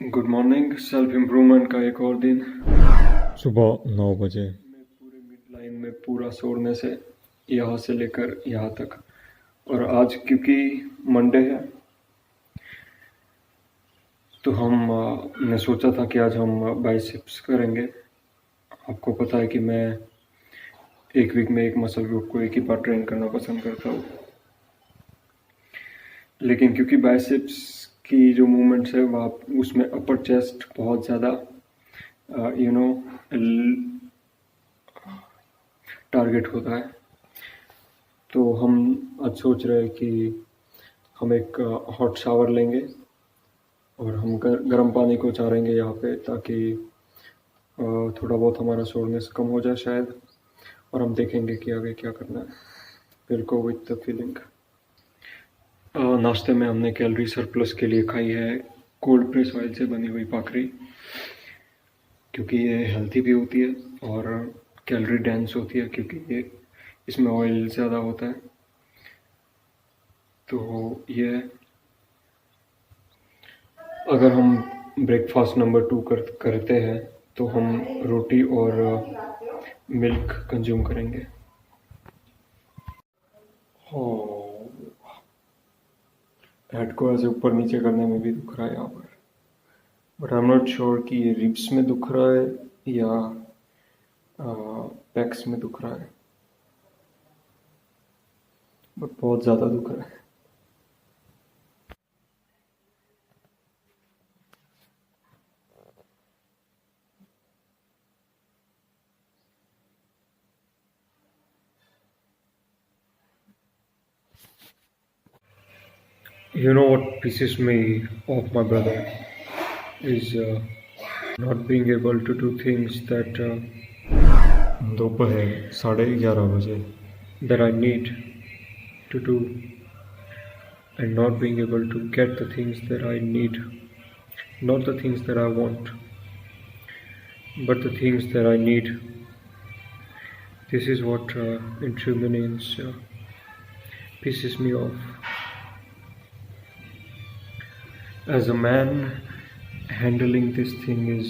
Good morning. Self improvement का एक और दिन। सुबह 9 बजे। मैं पूरे मिड लाइन में पूरा सोने से यहाँ से लेकर यहाँ तक। और आज क्योंकि मंडे है तो ने सोचा था कि आज हम बाइसेप्स करेंगे। आपको पता है कि मैं एक वीक में एक मसल ग्रुप को एक ही बार ट्रेन करना पसंद करता हूँ, लेकिन क्योंकि बाइसेप्स की जो मूवमेंट्स है वह उसमें अपर चेस्ट बहुत ज़्यादा टारगेट होता है, तो हम आज सोच रहे हैं कि हम एक हॉट शावर लेंगे और हम गर्म पानी को चारेंगे यहाँ पे, ताकि थोड़ा बहुत हमारा सोरनेस कम हो जाए शायद। और हम देखेंगे कि आगे क्या करना है। Will go with the feeling. नाश्ते में हमने कैलोरी सरप्लस के लिए खाई है कोल्ड प्रेस ऑयल से बनी हुई पाखरी, क्योंकि ये हेल्थी भी होती है और कैलोरी डेंस होती है, क्योंकि ये इसमें ऑयल ज़्यादा होता है। तो ये अगर हम ब्रेकफास्ट नंबर 2 करते हैं तो हम रोटी और मिल्क कंज्यूम करेंगे। हेड को ऐसे ऊपर नीचे करने में भी दुख रहा है यहाँ पर, but I am not sure कि ये रिब्स में दुख रहा है या पैक्स में दुख रहा है, बट बहुत ज़्यादा दुख रहा है। You know what pisses me off, my brother, is not being able to do things that दोपहर 11:30 बजे। that I need to do, and not being able to get the things that I need, not the things that I want, but the things that I need. This is what in true meanings pisses me off. As a man, handling this thing is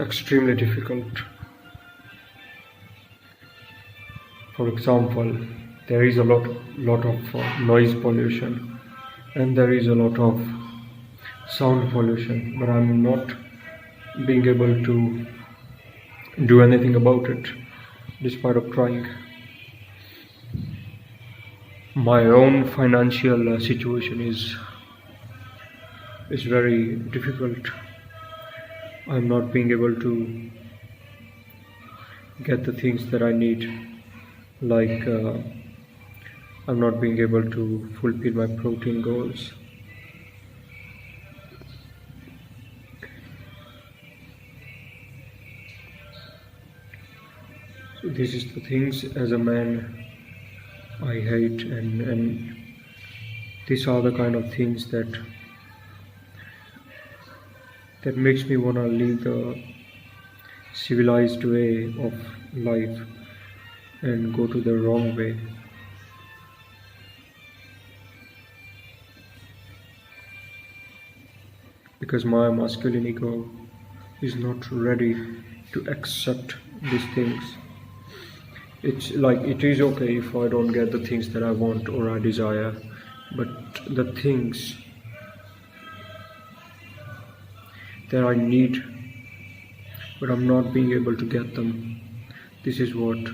extremely difficult. For example, there is a lot of noise pollution, and there is a lot of sound pollution, but I'm not being able to do anything about it despite of trying. My own financial situation is very difficult. I'm not being able to get the things that I need, like I'm not being able to fulfill my protein goals. So this is the things as a man I hate, and these are the kind of things that makes me wanna leave the civilized way of life and go to the wrong way. Because my masculine ego is not ready to accept these things. It's like, it is okay if I don't get the things that I want or I desire, but the things that I need, but I'm not being able to get them, this is what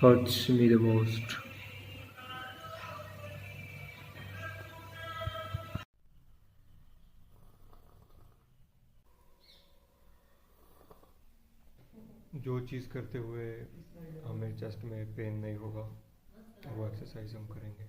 hurts me the most. जो चीज़ करते हुए हमें chest में pen नहीं होगा वो exercise हम करेंगे।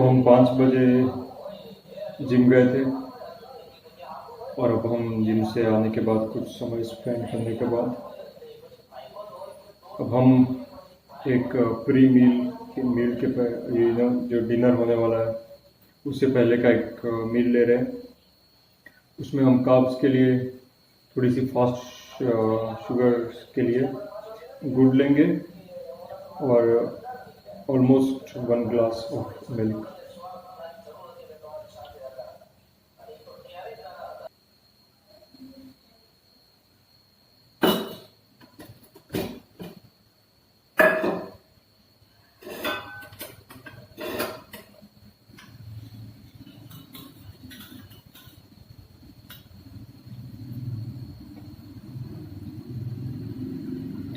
हम 5 बजे जिम गए थे और अब हम जिम से आने के बाद कुछ समय स्पेंड करने के बाद अब हम एक प्री मील के ये ना जो डिनर होने वाला है उससे पहले का एक मील ले रहे हैं। उसमें हम कार्ब्स के लिए थोड़ी सी फास्ट शुगर के लिए गुड़ लेंगे और ऑलमोस्ट 1 ग्लास ऑफ मिल्क।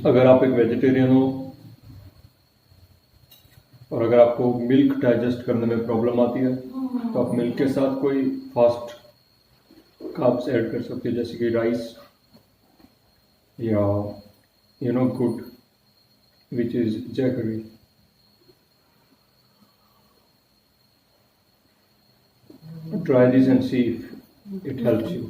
अगर आप एक वेजिटेरियन हो और अगर आपको मिल्क डाइजेस्ट करने में प्रॉब्लम आती है तो आप मिल्क के साथ कोई फास्ट कार्ब्स ऐड कर सकते हैं, जैसे कि राइस या good which is jaggery. Try this and see if it helps you.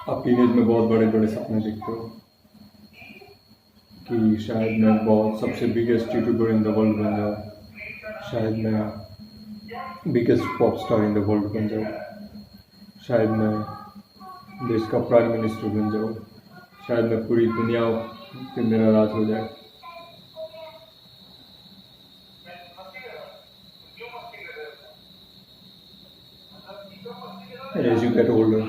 आप टीनेज में बहुत बड़े बड़े सपने देखते हो कि शायद मैं बहुत सबसे biggest YouTuber in the world बन जाऊँ, शायद मैं biggest pop star in the world बन जाऊँ, शायद मैं देश का प्राइम मिनिस्टर बन जाऊँ, शायद मैं पूरी दुनिया पे मेरा राज हो जाए। And as you get older,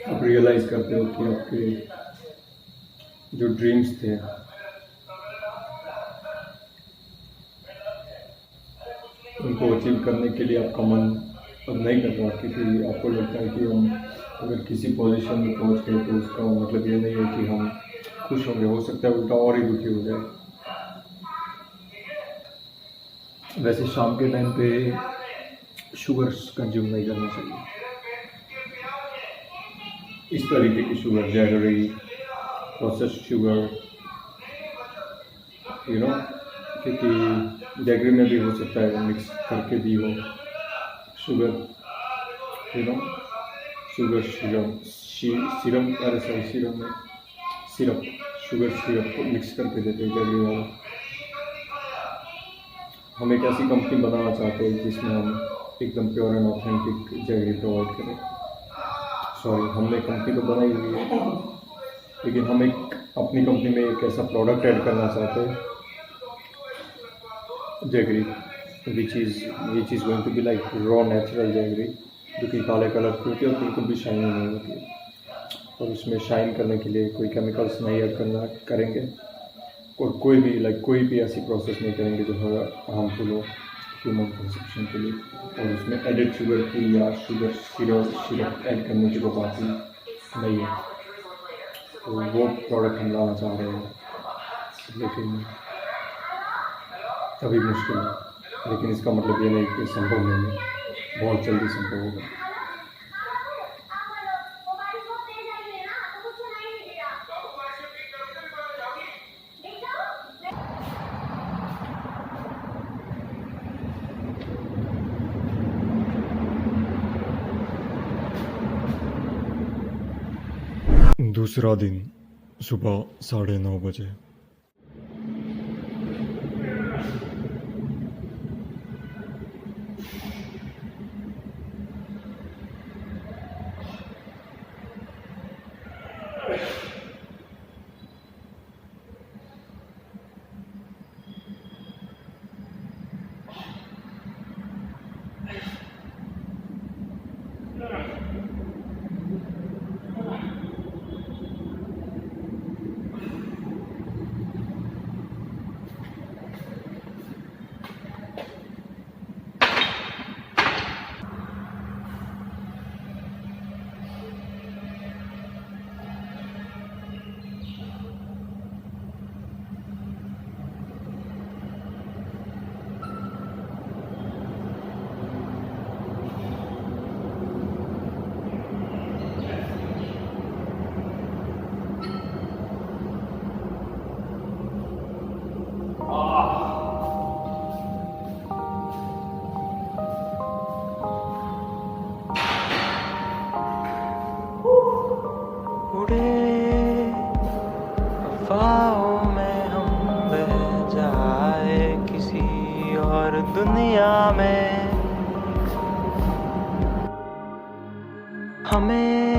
आप रियलाइज करते हो कि आपके जो ड्रीम्स थे उनको अचीव करने के लिए आपका मन अब नहीं कर रहा, क्योंकि आपको लगता है कि हम अगर किसी पोजीशन में पहुंच गए तो उसका मतलब ये नहीं है कि हम खुश होंगे, हो सकता है उल्टा और ही दुखी हो जाए। वैसे शाम के टाइम पे शुगर्स कंज्यूम नहीं करना चाहिए, इस तरीके की शुगर, जैगरी, प्रोसेस्ड शुगर, क्योंकि जैगरी में भी हो सकता है मिक्स करके दी हो शुगर, शुगर सिरप, अरे सॉरी सिरप शुगर सिरप को मिक्स करके देते हैं जैगरी वाला। हम एक ऐसी कंपनी बनाना चाहते हैं जिसमें हम एकदम pure and authentic jaggery provide करें। सॉरी, हमने कंपनी तो बनाई हुई है, लेकिन हम एक अपनी कंपनी में एक ऐसा प्रोडक्ट ऐड करना चाहते हैं jaggery which is going to be like raw natural jaggery, जो कि काले कलर की होती है और बिल्कुल भी शाइनी नहीं होती है, और उसमें शाइन करने के लिए कोई केमिकल्स नहीं ऐड करेंगे और कोई भी ऐसी प्रोसेस नहीं करेंगे जो हार्मफुल हो ह्यूमन कंजप्शन के लिए, और उसमें एडिड शुगर की या शुगर सिरप ऐड करने की कोई बात नहीं है। तो वो प्रोडक्ट हम लाना चाह रहे हैं, लेकिन अभी मुश्किल है, लेकिन इसका मतलब ये नहीं कि संभव नहीं है, बहुत जल्दी संभव होगा। दूसरा दिन सुबह 9:30 बजे। उड़े हवाओं में हम बह जाए किसी और दुनिया में, हमें